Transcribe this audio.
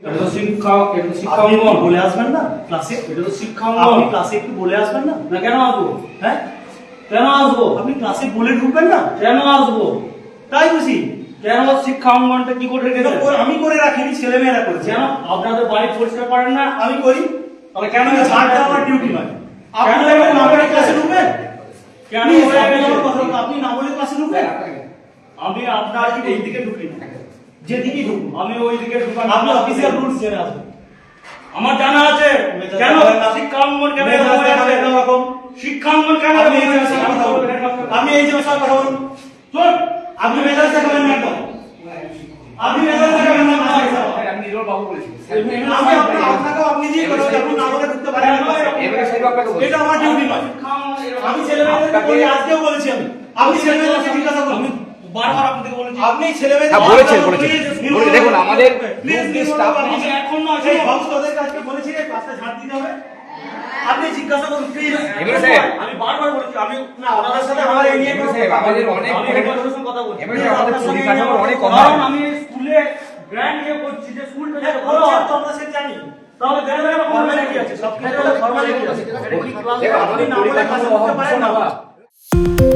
এটা তো শিক্ষা আপনি বলে আসবেন না ক্লাসে? এটা তো শিক্ষা আপনি ক্লাসে একটু বলে আসবেন না? না কেন আসবো? হ্যাঁ, কেন আসবো? আপনি ক্লাসে বলে ঢুকবেন না? কেন আসবো? তাই বুঝি। কেন শিক্ষা অঙ্গনটা কি করে রেখেছেন? আমি করে রাখিনি, ছেলেমেয়েরা করেছে। কেন আপনাদের বাড়ি পরিষ্কার করেন না? আমি করি। তাহলে কেন ঝাড় দেওয়া আমার ডিউটি নয়। আপনি কেন এবার না বলে ক্লাসে ঢুকবেন? কেন Please, হয়ে আপনি গেছে? আমার কথা বলুন, আপনি না বলে ক্লাসে ঢুকবেন? আমি আপনার এই দিকে ঢুকি না, যেদিকেই ঢুকুন। আমি ওই দিকে ঢুকান। আপনি অফিসিয়াল রুলস জেনে আসবেন। আমার জানা আছে মেজাজ কেন দেখাবেন না। শিক্ষা অঙ্গন কেন মেজাজ এরকম হয়ে দেখাবেন আছে? এরকম। শিক্ষা অঙ্গন কেন আপনি এই এরকম যে হয়ে আছে? কথা বলুন। আপনি এই যে কথা বলুন। চল। আপনি মেজাজ দেখাবেন না একদম। আপনি মেজাজ দেখাবেন না। আমি নিজের বাবু বলেছি আমি আপনাকে আপনি দিয়ে কথা বলছি, আপনি না বলে ঢুকতে পারেন না। এবারে সাহেব আপনাকে বলছি এটা আমার ডিউটি নয়। শিক্ষা অঙ্গন এরকম- আমি ছেলেমেয়েদেরকে বলি, আজকেও বলেছি আমি। আপনি ছেলেমেয়েদেরকে জিজ্ঞাসা করুন। আমি বারবার আপনাকে বলেছি আপনি ছেলেমেয়েদের হ্যাঁ, বলেছেন, Please, বলেছেন। please, বলে দেখুন, আমাদের please, group please, staff আপনি আমি এখন নয়, সেই শোনো। বক্স তোদেরকে আজকে বলেছি রে, ক্লাসে ঝাড় দিতে হবে। আপনি জিজ্ঞাসা করুন প্লিজ। এমএলএ সাহেব। আমি বারবার বলেছি আমি না, ওনাদের সাথে আমার এই নিয়ে এমএলএ সাহেব, আমাদের অনেক আমি হেডমাস্টারের সঙ্গে কথা বলছি। এমএলএ সাহেব, আমাদের পরিকাঠামোর অনেক কারণ অভাব। আমি স্কুলে গ্র্যান্ড ইয়ে করছি যে স্কুলটা যাতে ভালো বলছেন হয়। তো আমরা সেটা জানি। তাহলে দেখে দেখে ফর্মালিটি আছে, সব কিছু ফর্মালিটি আছে। এটা কি ক্লাস? দেখুন, আমাদের আপনি না বলে ক্লাসে পরিকাঠামোর ঢুকতে অভাব পারেন ভীষণ না। অভাব।